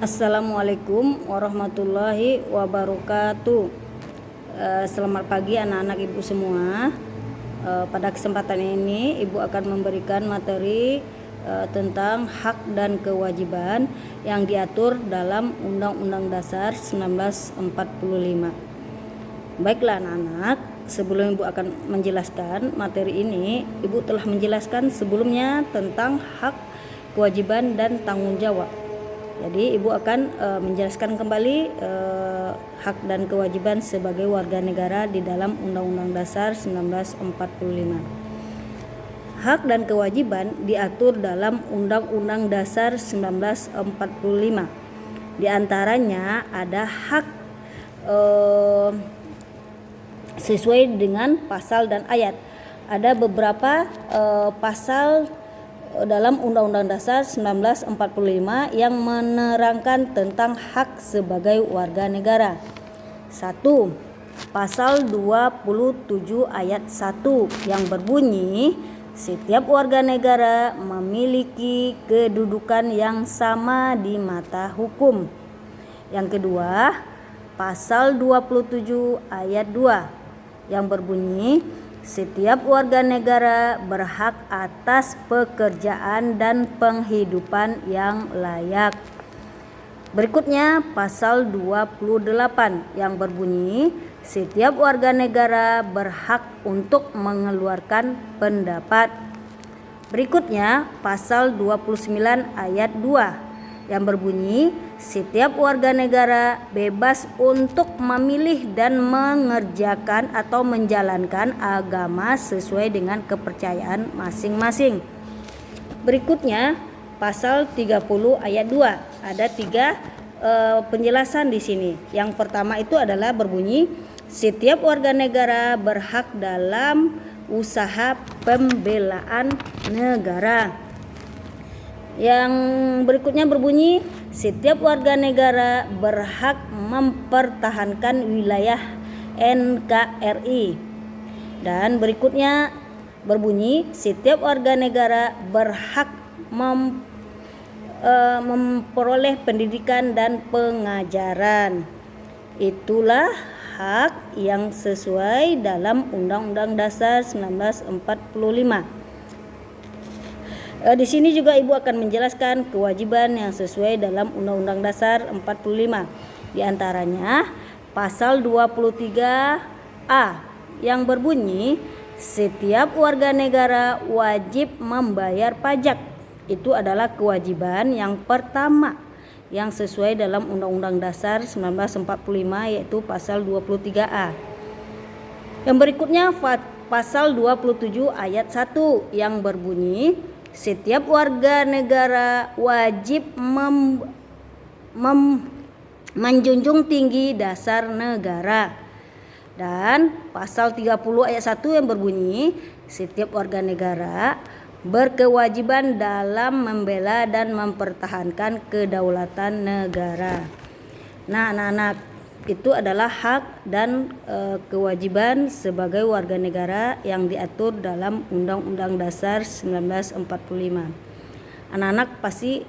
Assalamualaikum warahmatullahi wabarakatuh. Selamat pagi anak-anak ibu semua. Pada kesempatan ini ibu akan memberikan materi tentang hak dan kewajiban yang diatur dalam Undang-Undang Dasar 1945. Baiklah anak-anak, sebelum ibu akan menjelaskan materi ini, ibu telah menjelaskan sebelumnya tentang hak, kewajiban dan tanggung jawab. Jadi ibu akan menjelaskan kembali hak dan kewajiban sebagai warga negara di dalam Undang-Undang Dasar 1945. Hak dan kewajiban diatur dalam Undang-Undang Dasar 1945. Di antaranya ada hak sesuai dengan pasal dan ayat. Ada beberapa pasal dalam Undang-Undang Dasar 1945 yang menerangkan tentang hak sebagai warga negara. 1. Pasal 27 ayat 1 yang berbunyi, setiap warga negara memiliki kedudukan yang sama di mata hukum. Yang kedua, pasal 27 ayat 2 yang berbunyi, setiap warga negara berhak atas pekerjaan dan penghidupan yang layak. Berikutnya pasal 28 yang berbunyi, setiap warga negara berhak untuk mengeluarkan pendapat. Berikutnya pasal 29 ayat 2 yang berbunyi, setiap warga negara bebas untuk memilih dan mengerjakan atau menjalankan agama sesuai dengan kepercayaan masing-masing. Berikutnya pasal 30 ayat 2. Ada 3 penjelasan di sini. Yang pertama itu adalah berbunyi, setiap warga negara berhak dalam usaha pembelaan negara. Yang berikutnya berbunyi, setiap warga negara berhak mempertahankan wilayah NKRI. Dan berikutnya berbunyi, setiap warga negara berhak memperoleh pendidikan dan pengajaran. Itulah hak yang sesuai dalam Undang-Undang Dasar 1945. Di sini juga ibu akan menjelaskan kewajiban yang sesuai dalam Undang-Undang Dasar 45. Di antaranya pasal 23A yang berbunyi, setiap warga negara wajib membayar pajak. Itu adalah kewajiban yang pertama yang sesuai dalam Undang-Undang Dasar 1945, yaitu pasal 23A. Yang berikutnya pasal 27 ayat 1 yang berbunyi, setiap warga negara wajib menjunjung tinggi dasar negara. Dan pasal 30 ayat 1 yang berbunyi, setiap warga negara berkewajiban dalam membela dan mempertahankan kedaulatan negara. Nah, anak-anak, itu adalah hak dan kewajiban sebagai warga negara yang diatur dalam Undang-Undang Dasar 1945. Anak-anak pasti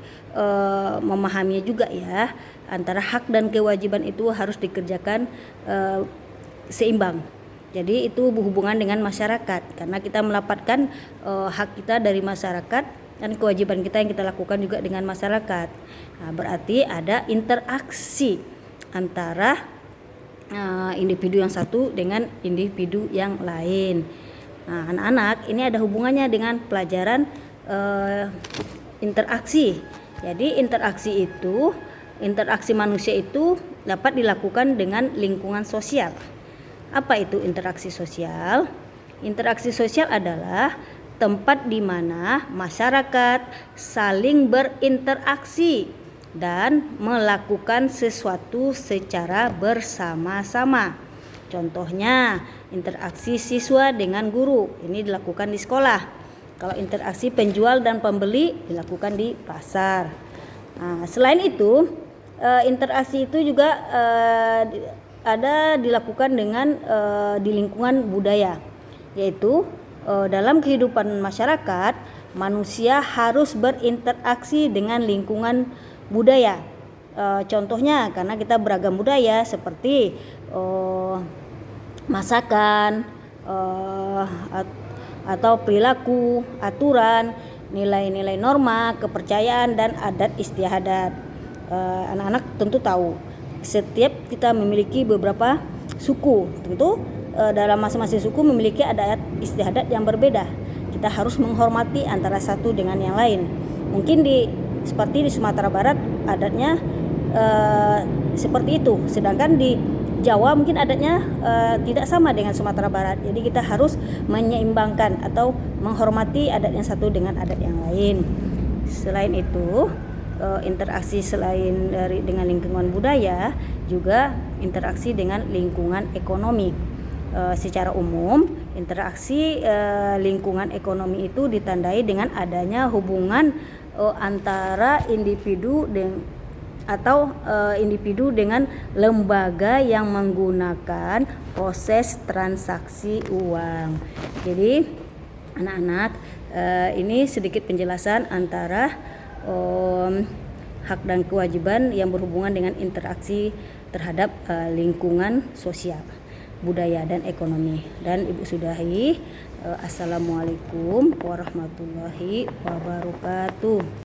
memahaminya juga ya, antara hak dan kewajiban itu harus dikerjakan seimbang. Jadi itu berhubungan dengan masyarakat, karena kita mendapatkan hak kita dari masyarakat dan kewajiban kita yang kita lakukan juga dengan masyarakat. Nah, berarti ada interaksi antara individu yang satu dengan individu yang lain. Nah, anak-anak, ini ada hubungannya dengan pelajaran interaksi. Jadi interaksi manusia itu dapat dilakukan dengan lingkungan sosial. Apa itu interaksi sosial? Interaksi sosial adalah tempat di mana masyarakat saling berinteraksi dan melakukan sesuatu secara bersama-sama. Contohnya, interaksi siswa dengan guru, ini dilakukan di sekolah. Kalau interaksi penjual dan pembeli dilakukan di pasar. Nah, selain itu, interaksi itu juga ada dilakukan dengan di lingkungan budaya, yaitu dalam kehidupan masyarakat, manusia harus berinteraksi dengan lingkungan budaya. contohnya karena kita beragam budaya seperti masakan, atau perilaku, aturan, nilai-nilai norma, kepercayaan, dan adat istiadat. Anak-anak tentu tahu setiap kita memiliki beberapa suku, tentu dalam masing-masing suku memiliki adat istiadat yang berbeda. Kita harus menghormati antara satu dengan yang lain. Mungkin seperti di Sumatera Barat adatnya seperti itu, sedangkan di Jawa mungkin adatnya tidak sama dengan Sumatera Barat. Jadi kita harus menyeimbangkan atau menghormati adat yang satu dengan adat yang lain. Selain itu, interaksi selain dengan lingkungan budaya, juga interaksi dengan lingkungan ekonomi. Secara umum, interaksi lingkungan ekonomi itu ditandai dengan adanya hubungan antara individu dengan lembaga yang menggunakan proses transaksi uang. Jadi anak-anak, ini sedikit penjelasan antara hak dan kewajiban yang berhubungan dengan interaksi terhadap lingkungan sosial, budaya, dan ekonomi. Dan Ibu sudahi. Assalamualaikum warahmatullahi wabarakatuh.